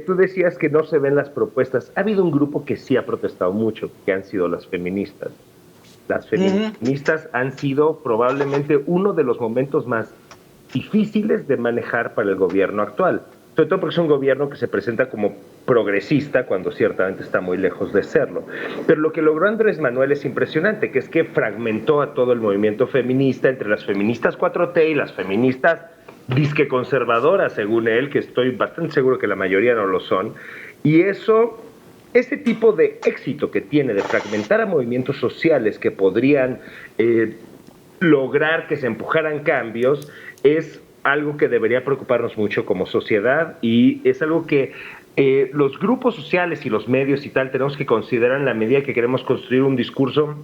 Tú decías que no se ven las propuestas. Ha habido un grupo que sí ha protestado mucho, que han sido las feministas. Las feministas han sido probablemente uno de los momentos más difíciles de manejar para el gobierno actual, sobre todo porque es un gobierno que se presenta como progresista cuando ciertamente está muy lejos de serlo. Pero lo que logró Andrés Manuel es impresionante, que es que fragmentó a todo el movimiento feminista entre las feministas 4T y las feministas disque conservadoras, según él, que estoy bastante seguro que la mayoría no lo son, y ese tipo de éxito que tiene de fragmentar a movimientos sociales que podrían lograr que se empujaran cambios, es algo que debería preocuparnos mucho como sociedad, y es algo que los grupos sociales y los medios y tal tenemos que considerar en la medida que queremos construir un discurso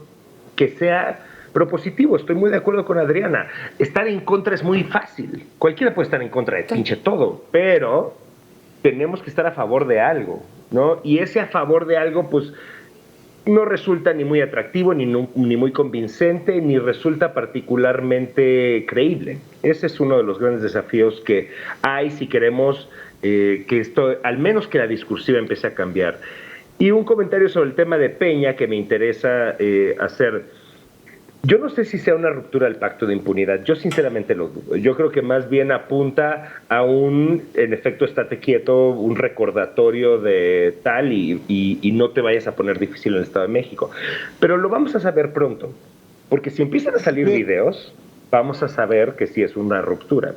que sea propositivo. Estoy muy de acuerdo con Adriana. Estar en contra es muy fácil. Cualquiera puede estar en contra de pinche todo, pero tenemos que estar a favor de algo, ¿no? Y ese a favor de algo, pues, no resulta ni muy atractivo, ni muy convincente, ni resulta particularmente creíble. Ese es uno de los grandes desafíos que hay si queremos que esto, al menos que la discursiva empiece a cambiar. Y un comentario sobre el tema de Peña que me interesa hacer. Yo no sé si sea una ruptura del pacto de impunidad, yo sinceramente lo dudo. Yo creo que más bien apunta a en efecto, estate quieto, un recordatorio de tal y no te vayas a poner difícil en el Estado de México. Pero lo vamos a saber pronto, porque si empiezan a salir videos, vamos a saber que sí es una ruptura.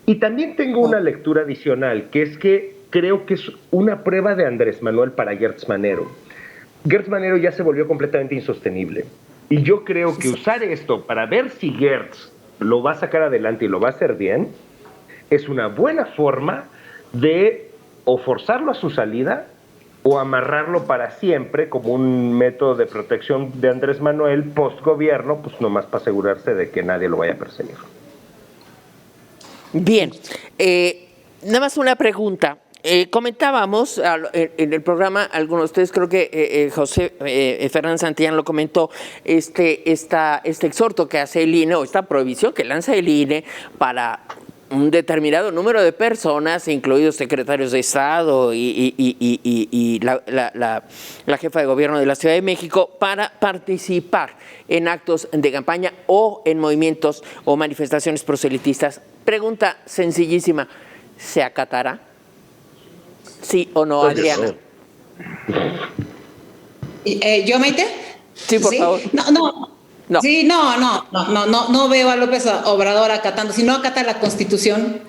Y también tengo una lectura adicional, que es que creo que es una prueba de Andrés Manuel para Gertz Manero. Gertz Manero ya se volvió completamente insostenible. Y yo creo que usar esto para ver si Gertz lo va a sacar adelante y lo va a hacer bien, es una buena forma de o forzarlo a su salida o amarrarlo para siempre como un método de protección de Andrés Manuel post-gobierno, pues nomás para asegurarse de que nadie lo vaya a perseguir. Bien, nada más una pregunta. Comentábamos en el programa, algunos de ustedes, creo que José Fernández Santillán lo comentó, este exhorto que hace el INE, o esta prohibición que lanza el INE para un determinado número de personas, incluidos secretarios de Estado y la jefa de gobierno de la Ciudad de México, para participar en actos de campaña o en movimientos o manifestaciones proselitistas. Pregunta sencillísima, ¿se acatará? ¿Sí o no, Adriana? ¿Yo, Maite? Sí, por favor. No. Sí, no veo a López Obrador acatando. Si no acata la Constitución,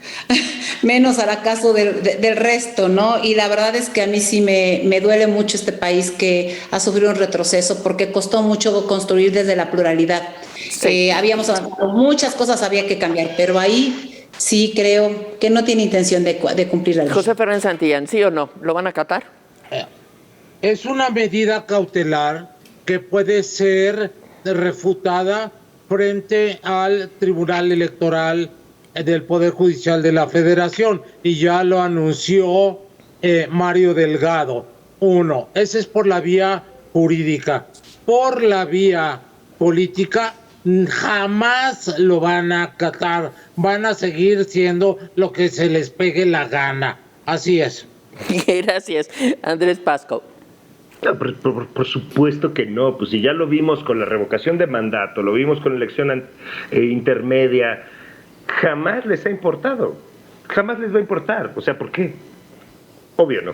menos hará caso del resto, ¿no? Y la verdad es que a mí sí me duele mucho este país que ha sufrido un retroceso porque costó mucho construir desde la pluralidad. Sí. Habíamos avanzado, muchas cosas había que cambiar, pero ahí sí creo que no tiene intención de cumplir la ley. José Fernández Santillán, ¿sí o no? ¿Lo van a acatar? Es una medida cautelar que puede ser refutada frente al Tribunal Electoral del Poder Judicial de la Federación, y ya lo anunció Mario Delgado. Uno, ese es por la vía jurídica. Por la vía política jamás lo van a acatar, van a seguir siendo lo que se les pegue la gana. Así es. Gracias, Andrés Pasco. No, por supuesto que no, pues si ya lo vimos con la revocación de mandato, lo vimos con la elección intermedia, jamás les ha importado, jamás les va a importar. O sea, ¿por qué? Obvio no.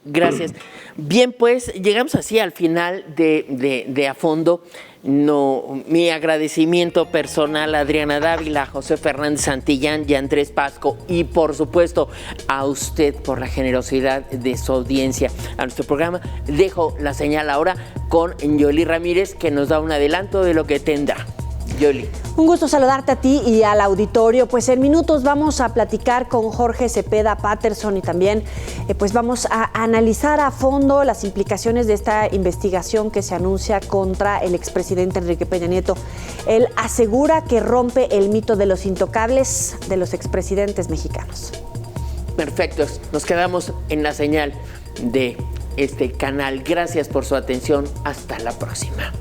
Gracias. Bien, pues llegamos así al final de A Fondo. No, mi agradecimiento personal a Adriana Dávila, a José Fernández Santillán y a Andrés Pasco, y por supuesto a usted por la generosidad de su audiencia a nuestro programa. Dejo la señal ahora con Yoli Ramírez, que nos da un adelanto de lo que tendrá. Yoli. Un gusto saludarte a ti y al auditorio. Pues en minutos vamos a platicar con Jorge Cepeda Patterson y también pues vamos a analizar a fondo las implicaciones de esta investigación que se anuncia contra el expresidente Enrique Peña Nieto. Él asegura que rompe el mito de los intocables de los expresidentes mexicanos. Perfecto, nos quedamos en la señal de este canal. Gracias por su atención. Hasta la próxima.